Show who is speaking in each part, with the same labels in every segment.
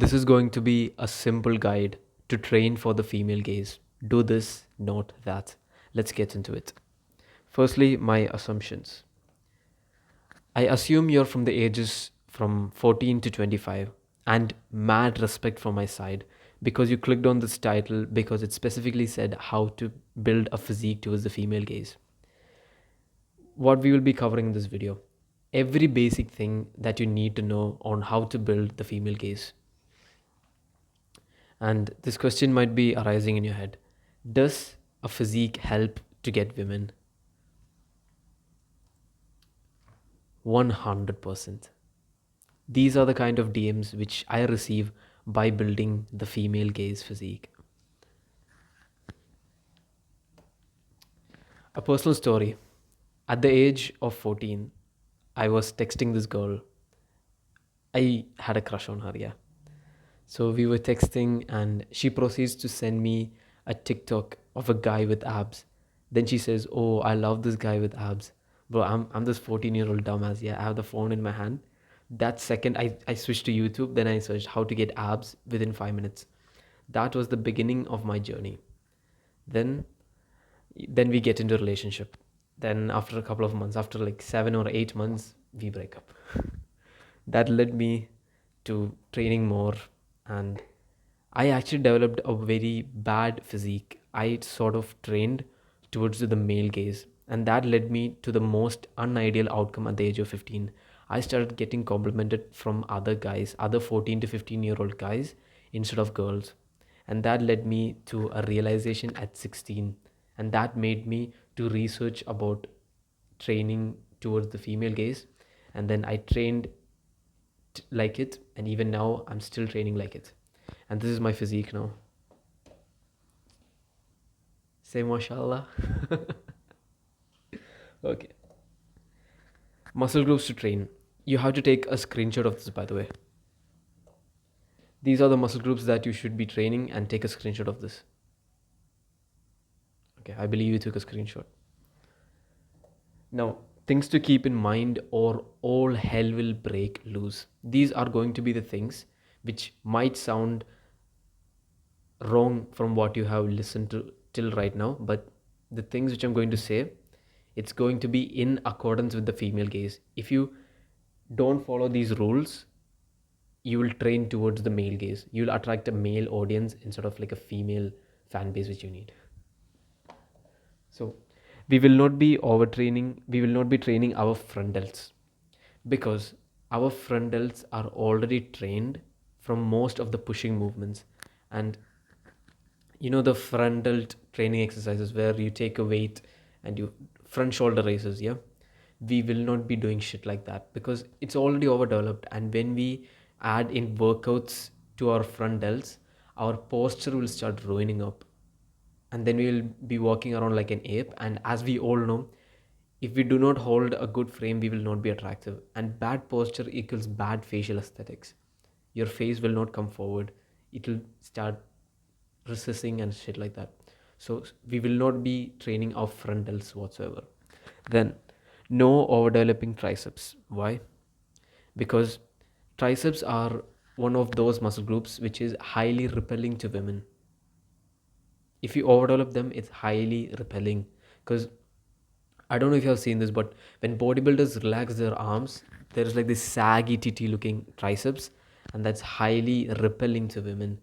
Speaker 1: This is going to be a simple guide to train for the female gaze. Do this, not that. Let's get into it. Firstly, my assumptions. I assume you're from the ages from 14 to 25, and mad respect from my side because you clicked on this title because it specifically said how to build a physique towards the female gaze. What we will be covering in this video, every basic thing that you need to know on how to build the female gaze. And this question might be arising in your head. Does a physique help to get women? 100%. These are the kind of DMs which I receive by building the female gaze physique. A personal story. At the age of 14, I was texting this girl. I had a crush on her, yeah. So we were texting, and she proceeds to send me a TikTok of a guy with abs. Then she says, "Oh, I love this guy with abs." Bro, I'm this 14-year-old dumbass. Yeah, I have the phone in my hand. That second, I switched to YouTube. Then I searched how to get abs within 5 minutes. That was the beginning of my journey. Then, then we get into a relationship. Then after a couple of months, after like 7 or 8 months, we break up. That led me to training more, and I actually developed a very bad physique. I sort of trained towards the male gaze, and that led me to the most unideal outcome at the age of 15. I started getting complimented from other guys, other 14 to 15-year-old guys instead of girls. And that led me to a realization at 16, and that made me to research about training towards the female gaze. And then I trained like it, and even now I'm still training like it, and this is my physique now. Say mashallah. Okay, muscle groups to train. You have to take a screenshot of this, by the way. These are the muscle groups that you should be training, and take a screenshot of this. Okay, I believe you took a screenshot. Now, things to keep in mind, or all hell will break loose. These are going to be the things which might sound wrong from what you have listened to till right now, but the things which I'm going to say, it's going to be in accordance with the female gaze. If you don't follow these rules, you will train towards the male gaze. You'll attract a male audience instead of like a female fan base which you need. So we will not be overtraining, we will not be training our front delts, because our front delts are already trained from most of the pushing movements. And you know the front delt training exercises where you take a weight and you front shoulder raises, yeah, we will not be doing shit like that because it's already overdeveloped. And when we add in workouts to our front delts, our posture will start ruining up, and then we will be walking around like an ape. And as we all know, if we do not hold a good frame, we will not be attractive, and bad posture equals bad facial aesthetics. Your face will not come forward, it will start recessing and shit like that. So we will not be training our front delts whatsoever. Then, no overdeveloping triceps. Why? Because triceps are one of those muscle groups which is highly repelling to women. If you overdevelop them, it's highly repelling. Because I don't know if you have seen this, but when bodybuilders relax their arms, there's like this saggy titty looking triceps, and that's highly repelling to women.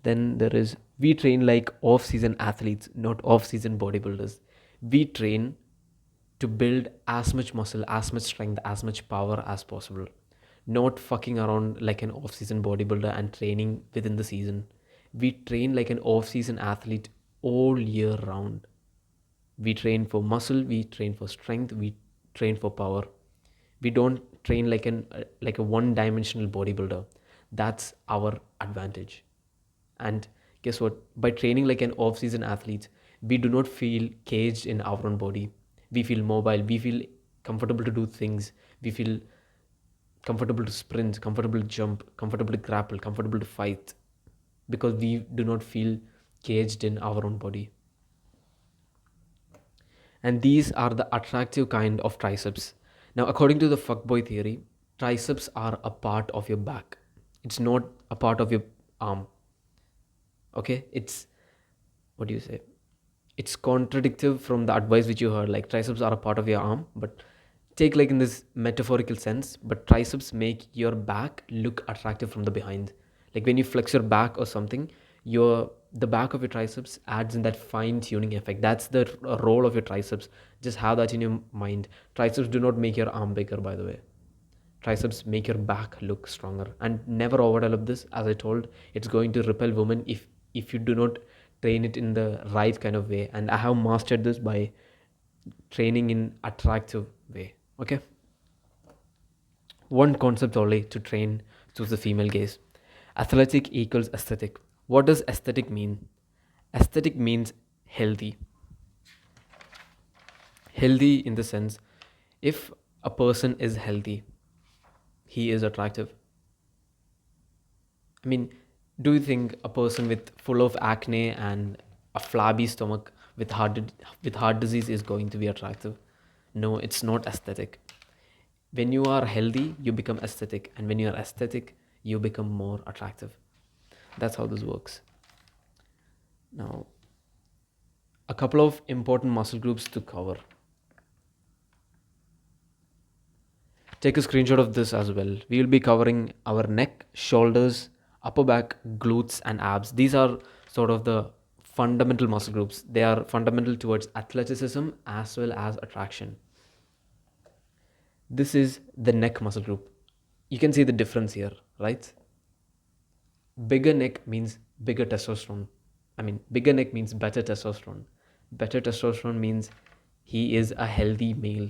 Speaker 1: Then there is, we train like off season athletes, not off season bodybuilders. We train to build as much muscle, as much strength, as much power as possible. Not fucking around like an off season bodybuilder and training within the season. We train like an off season athlete all year round. We train for muscle, we train for strength, we train for power. We don't train like a one dimensional bodybuilder. That's our advantage. And guess what? By training like an off season athlete, we do not feel caged in our own body. We feel mobile, we feel comfortable to do things, we feel comfortable to sprint, comfortable to jump, comfortable to grapple, comfortable to fight, because we do not feel caged in our own body. And these are the attractive kind of triceps. Now, according to the fuckboy theory, triceps are a part of your back. It's not a part of your arm. Okay, it's, what do you say, it's contradictive from the advice which you heard, like triceps are a part of your arm, but take like in this metaphorical sense, but triceps make your back look attractive from the behind. Like when you flex your back or something, your the back of your triceps adds in that fine tuning effect. That's the role of your triceps. Just have that in your mind. Triceps do not make your arm bigger, by the way. Triceps make your back look stronger, and never overdevelop this. As I told, it's going to repel women if you do not train it in the right kind of way, and I have mastered this by training in attractive way. Okay, one concept only to train to the female gaze: athletic equals aesthetic. What does aesthetic mean? Aesthetic means healthy. Healthy in the sense, if a person is healthy, he is attractive. I mean, do you think a person with full of acne and a flabby stomach with heart disease is going to be attractive? No, it's not aesthetic. When you are healthy, you become aesthetic, and when you are aesthetic, you become more attractive. That's how this works. Now, a couple of important muscle groups to cover. Take a screenshot of this as well. We will be covering our neck, shoulders, upper back, glutes, and abs. These are sort of the fundamental muscle groups. They are fundamental towards athleticism as well as attraction. This is the neck muscle group. You can see the difference here, right? Bigger neck means bigger testosterone. Bigger neck means better testosterone. Better testosterone means he is a healthy male.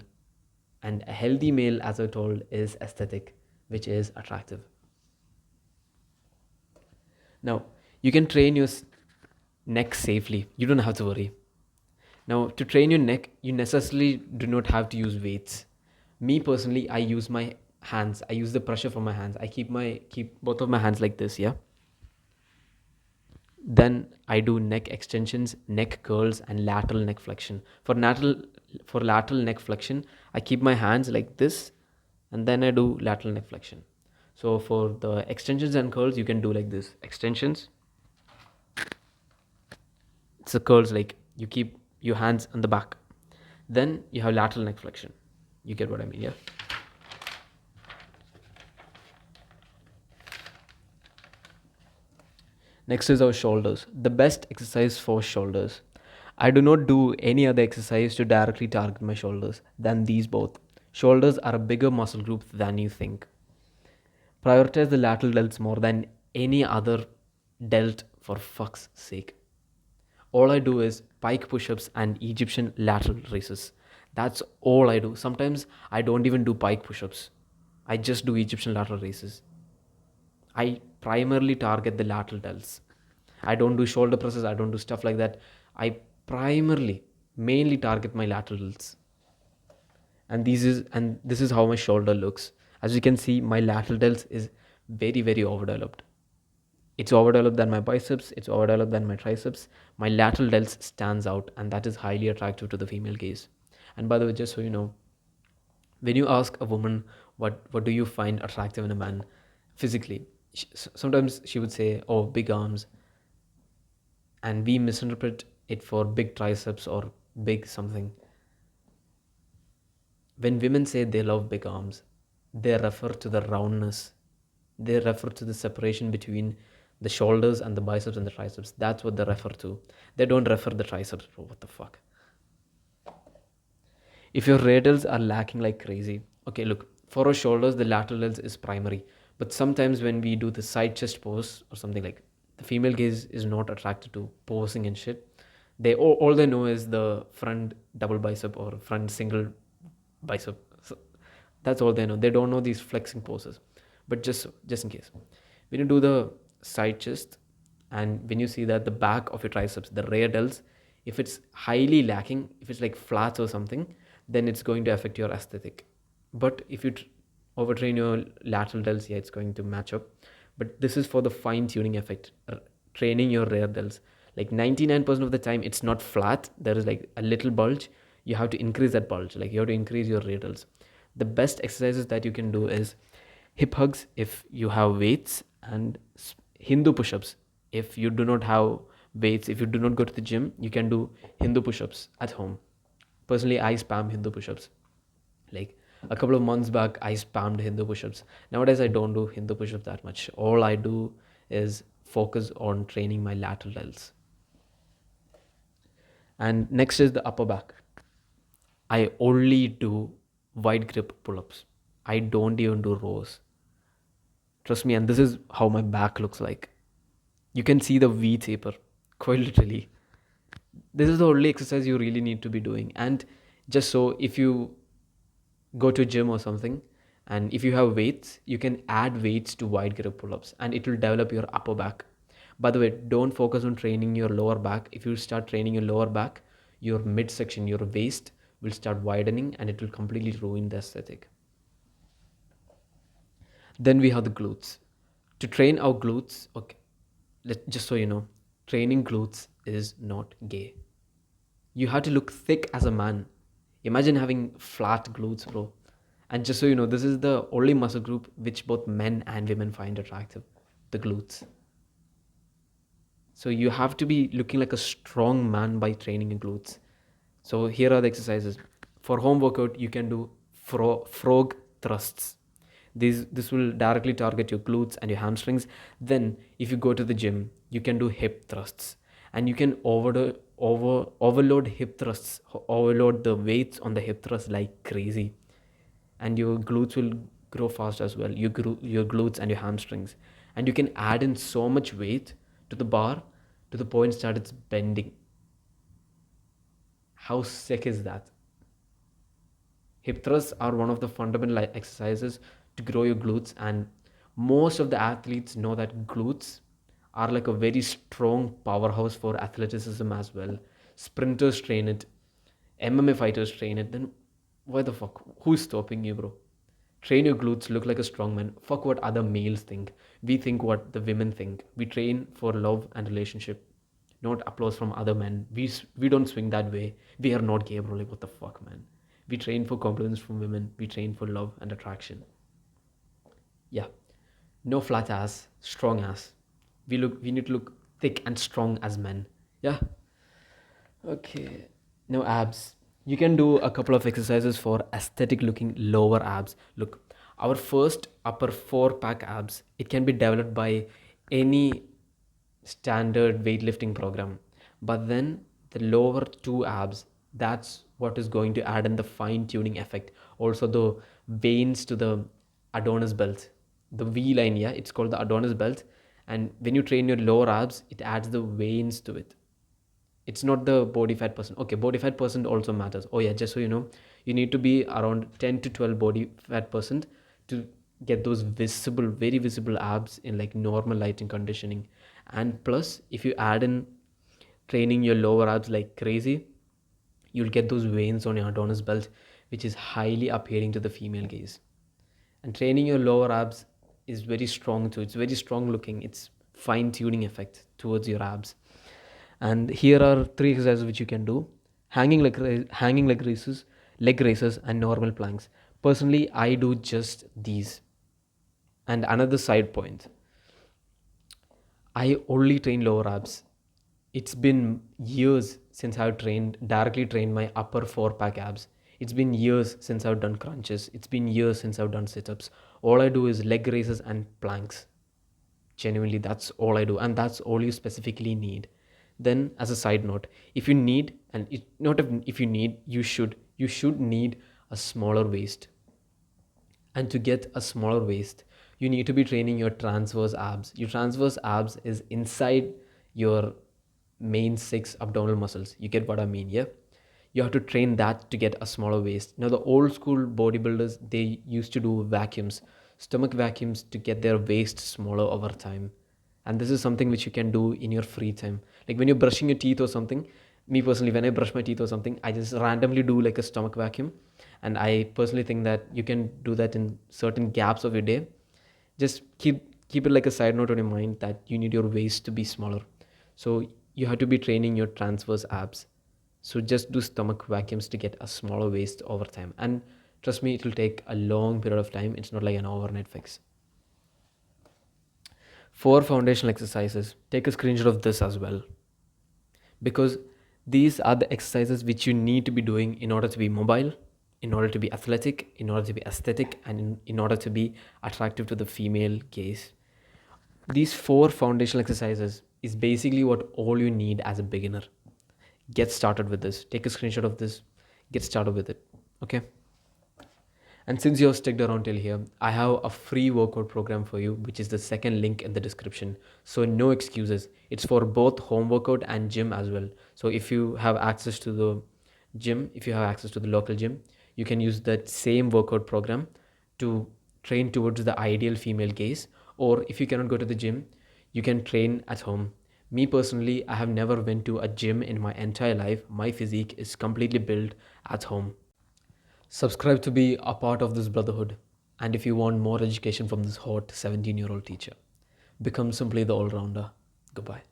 Speaker 1: And a healthy male, as I told, is aesthetic, which is attractive. Now, you can train your neck safely. You don't have to worry. Now, to train your neck, you necessarily do not have to use weights. Me personally, I use my hands. I use the pressure from my hands. I keep both of my hands like this, yeah. Then I do neck extensions, neck curls, and lateral neck flexion. For lateral neck flexion, I keep my hands like this, and then I do lateral neck flexion. So for the extensions and curls, you can do like this: extensions. It's the curls, like you keep your hands on the back. Then you have lateral neck flexion. You get what I mean, yeah? Next is our shoulders. The best exercise for shoulders. I do not do any other exercise to directly target my shoulders than these both. Shoulders are a bigger muscle group than you think. Prioritize the lateral delts more than any other delt, for fuck's sake. All I do is pike push-ups and Egyptian lateral raises. That's all I do. Sometimes I don't even do pike push-ups. I just do Egyptian lateral raises. I primarily target the lateral delts. I don't do shoulder presses. I don't do stuff like that. I mainly target my lateral delts. And this is how my shoulder looks. As you can see, my lateral delts is very, very overdeveloped. It's overdeveloped than my biceps. It's overdeveloped than my triceps. My lateral delts stands out, and that is highly attractive to the female gaze. And by the way, just so you know, when you ask a woman what do you find attractive in a man physically, sometimes she would say, oh, big arms, and we misinterpret it for big triceps or big something. When women say they love big arms, they refer to the roundness. They refer to the separation between the shoulders and the biceps and the triceps. That's what they refer to. They don't refer the triceps, bro. What the fuck? If your rear delts are lacking like crazy, okay, look, for our shoulders, the lateral delts is primary. But sometimes when we do the side chest pose or something, like, the female gaze is not attracted to posing and shit. All they know is the front double bicep or front single bicep. So that's all they know. They don't know these flexing poses. But just in case, when you do the side chest, and when you see that the back of your triceps, the rear delts, if it's highly lacking, if it's like flat or something, then it's going to affect your aesthetic. But if you overtrain your lateral delts, yeah, it's going to match up. But this is for the fine tuning effect, training your rear delts. Like 99% of the time, it's not flat. There is like a little bulge. You have to increase that bulge. Like you have to increase your rear delts. The best exercises that you can do is hip hugs if you have weights, And Hindu push-ups. If you do not have weights, if you do not go to the gym, you can do Hindu push-ups at home. Personally, I spam Hindu push-ups. Like a couple of months back, I spammed Hindu push-ups. Nowadays, I don't do Hindu push-ups that much. All I do is focus on training my lateral delts. And next is the upper back. I only do wide grip pull-ups. I don't even do rows. Trust me, and this is how my back looks like. You can see the V taper, quite literally. This is the only exercise you really need to be doing. And just so if you go to a gym or something, and if you have weights, you can add weights to wide grip pull-ups and it will develop your upper back. By the way, don't focus on training your lower back. If you start training your lower back, your midsection, your waist will start widening and it will completely ruin the aesthetic. Then we have the glutes. To train our glutes, okay, just so you know, training glutes is not gay. You have to look thick as a man. Imagine having flat glutes, bro. And just so you know, this is the only muscle group which both men and women find attractive, the glutes. So you have to be looking like a strong man by training your glutes. So here are the exercises. For home workout, you can do frog thrusts. This will directly target your glutes and your hamstrings. Then if you go to the gym, you can do hip thrusts. And you can overload hip thrusts, overload the weights on the hip thrusts like crazy. And your glutes will grow fast as well, your glutes and your hamstrings. And you can add in so much weight to the bar to the point that it's bending. How sick is that? Hip thrusts are one of the fundamental exercises to grow your glutes, and most of the athletes know that glutes are like a very strong powerhouse for athleticism as well. Sprinters train it, MMA fighters train it. Then why the fuck? Who's stopping you, bro? Train your glutes, look like a strong man. Fuck what other males think. We think what the women think. We train for love and relationship, not applause from other men. We don't swing that way. We are not gay, bro. Like what the fuck, man? We train for compliments from women. We train for love and attraction. Yeah. No flat ass, strong ass. We need to look thick and strong as men. Yeah. Okay. Now abs. You can do a couple of exercises for aesthetic looking lower abs. Look, our first upper four pack abs, it can be developed by any standard weightlifting program. But then the lower two abs, that's what is going to add in the fine tuning effect. Also the veins to the Adonis belt. The V line, yeah, it's called the Adonis belt. And when you train your lower abs, it adds the veins to it. It's not the body fat percent. Okay, body fat percent also matters. Oh yeah, just so you know, you need to be around 10 to 12 body fat percent to get those visible, very visible abs in like normal lighting conditioning. And plus, if you add in training your lower abs like crazy, you'll get those veins on your Adonis belt, which is highly appealing to the female gaze. And training your lower abs is very strong too. It's very strong looking. It's fine tuning effect towards your abs. And here are three exercises which you can do: hanging leg raises, and normal planks. Personally, I do just these. And another side point, I only train lower abs. It's been years since I've directly trained my upper four pack abs. It's been years since I've done crunches. It's been years since I've done sit ups. All I do is leg raises and planks. Genuinely, that's all I do, and that's all you specifically need. Then, as a side note, if you need, and it, not if you need, you should need a smaller waist. And to get a smaller waist, you need to be training your transverse abs. Your transverse abs is inside your main six abdominal muscles. You get what I mean? Yeah. You have to train that to get a smaller waist. Now, the old school bodybuilders, they used to do vacuums, stomach vacuums, to get their waist smaller over time. And this is something which you can do in your free time. Like when you're brushing your teeth or something, me personally, when I brush my teeth or something, I just randomly do like a stomach vacuum. And I personally think that you can do that in certain gaps of your day. Just keep it like a side note on your mind that you need your waist to be smaller. So you have to be training your transverse abs. So just do stomach vacuums to get a smaller waist over time. And trust me, it will take a long period of time. It's not like an overnight fix. 4 foundational exercises. Take a screenshot of this as well, because these are the exercises which you need to be doing in order to be mobile, in order to be athletic, in order to be aesthetic, and in order to be attractive to the female gaze. These 4 foundational exercises is basically what all you need as a beginner. Get started with this. Take a screenshot of this. Get started with it. Okay? And since you've sticked around till here, I have a free workout program for you, which is the second link in the description. So no excuses. It's for both home workout and gym as well. So if you have access to the gym, if you have access to the local gym, you can use that same workout program to train towards the ideal female gaze. Or if you cannot go to the gym, you can train at home. Me personally, I have never went to a gym in my entire life. My physique is completely built at home. Subscribe to be a part of this brotherhood. And if you want more education from this hot 17-year-old teacher, become simply the all rounder. Goodbye.